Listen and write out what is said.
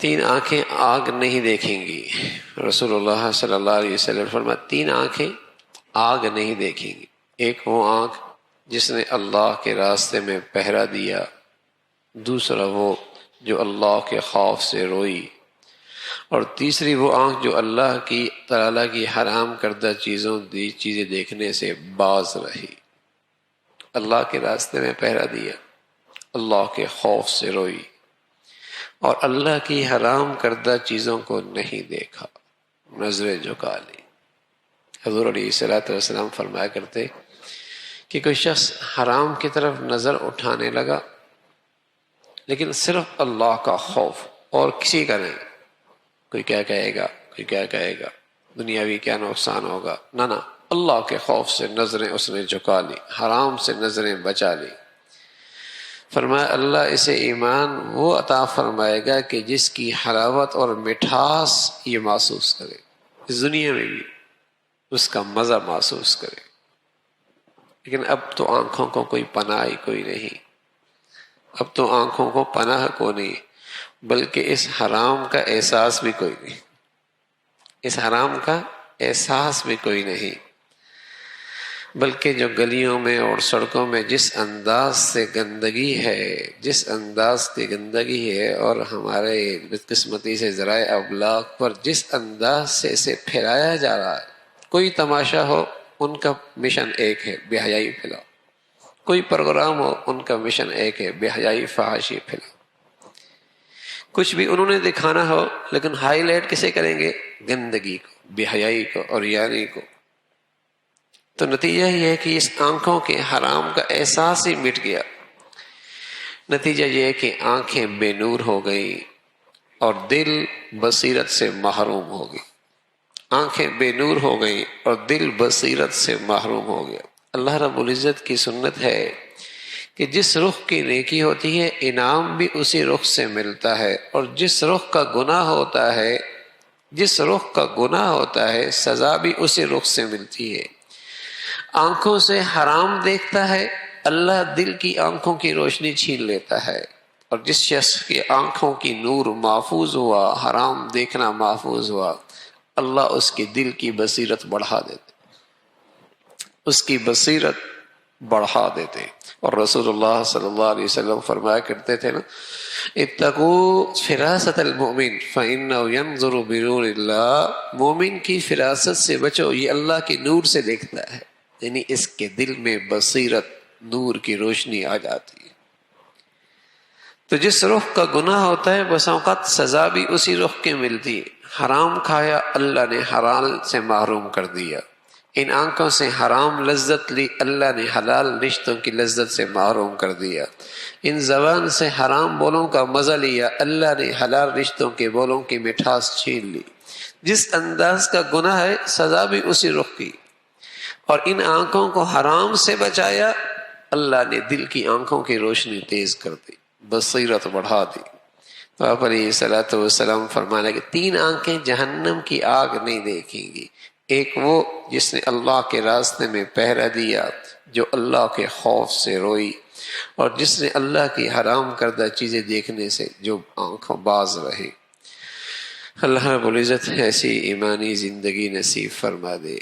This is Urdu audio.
تین آنکھیں آگ نہیں دیکھیں گی. رسول اللہ صلی اللہ علیہ وسلم فرماتے تین آنکھیں آگ نہیں دیکھیں گی. ایک وہ آنکھ جس نے اللہ کے راستے میں پہرا دیا، دوسرا وہ جو اللہ کے خوف سے روئی، اور تیسری وہ آنکھ جو اللہ کی تعالیٰ کی حرام کردہ چیزیں دیکھنے سے باز رہی. اللہ کے راستے میں پہرا دیا، اللہ کے خوف سے روئی، اور اللہ کی حرام کردہ چیزوں کو نہیں دیکھا، نظریں جھکا لی. حضور علیہ الصلوۃ والسلام فرمایا کرتے کہ کوئی شخص حرام کی طرف نظر اٹھانے لگا لیکن صرف اللہ کا خوف اور کسی کا نہیں. کوئی کیا کہے گا، کوئی کیا کہے گا، دنیاوی کیا نقصان ہوگا، نہ اللہ کے خوف سے نظریں اس نے جھکا لی، حرام سے نظریں بچا لی. فرمایا اللہ اسے ایمان وہ عطا فرمائے گا کہ جس کی حلاوت اور مٹھاس یہ محسوس کرے، اس دنیا میں بھی اس کا مزہ محسوس کرے. لیکن اب تو آنکھوں کو کوئی پناہ ہی کوئی نہیں، اب تو آنکھوں کو پناہ کو نہیں، بلکہ اس حرام کا احساس بھی کوئی نہیں، اس حرام کا احساس بھی کوئی نہیں. بلکہ جو گلیوں میں اور سڑکوں میں جس انداز سے گندگی ہے، جس انداز کی گندگی ہے، اور ہمارے بدقسمتی سے ذرائع ابلاغ پر جس انداز سے اسے پھیلایا جا رہا ہے، کوئی تماشا ہو ان کا مشن ایک ہے، بے حیائی پھیلاؤ. کوئی پروگرام ہو ان کا مشن ایک ہے، بے حیائی فحاشی پھیلاؤ. کچھ بھی انہوں نے دکھانا ہو لیکن ہائی لائٹ کسے کریں گے؟ گندگی کو، بے حیائی کو اور یاری کو. تو نتیجہ یہ ہے کہ اس آنکھوں کے حرام کا احساس ہی مٹ گیا. نتیجہ یہ ہے کہ آنکھیں بے نور ہو گئی اور دل بصیرت سے محروم ہو گئی. آنکھیں بے نور ہو گئی اور دل بصیرت سے محروم ہو گیا. اللہ رب العزت کی سنت ہے کہ جس رخ کی نیکی ہوتی ہے انعام بھی اسی رخ سے ملتا ہے، اور جس رخ کا گناہ ہوتا ہے، جس رخ کا گناہ ہوتا ہے سزا بھی اسی رخ سے ملتی ہے. آنکھوں سے حرام دیکھتا ہے، اللہ دل کی آنکھوں کی روشنی چھین لیتا ہے. اور جس شخص کی آنکھوں کی نور محفوظ ہوا، حرام دیکھنا محفوظ ہوا، اللہ اس کی دل کی بصیرت بڑھا دیتے، اس کی بصیرت بڑھا دیتے. اور رسول اللہ صلی اللہ علیہ وسلم فرمایا کرتے تھے نا، اتقوا فراست المؤمن فإنه ينظر بنور اللہ. مومن کی فراست سے بچو، یہ اللہ کے نور سے دیکھتا ہے، یعنی اس کے دل میں بصیرت، نور کی روشنی آ جاتی ہے. تو جس رخ کا گناہ ہوتا ہے بس اوقات سزا بھی اسی رخ کے ملتی ہے. حرام کھایا، اللہ نے حلال سے محروم کر دیا. ان آنکھوں سے حرام لذت لی، اللہ نے حلال رشتوں کی لذت سے محروم کر دیا. ان زبان سے حرام بولوں کا مزہ لیا، اللہ نے حلال رشتوں کے بولوں کی مٹھاس چھین لی. جس انداز کا گناہ ہے سزا بھی اسی رخ کی. اور ان آنکھوں کو حرام سے بچایا، اللہ نے دل کی آنکھوں کی روشنی تیز کر دی، بصیرت بڑھا دی. تو آپ علیہ الصلوۃ والسلام فرمانے کہ تین آنکھیں جہنم کی آگ نہیں دیکھیں گی. ایک وہ جس نے اللہ کے راستے میں پہرا دیا، جو اللہ کے خوف سے روئی، اور جس نے اللہ کی حرام کردہ چیزیں دیکھنے سے جو آنکھوں باز رہی. اللہ رب العزت ایسی ایمانی زندگی نصیب فرما دے.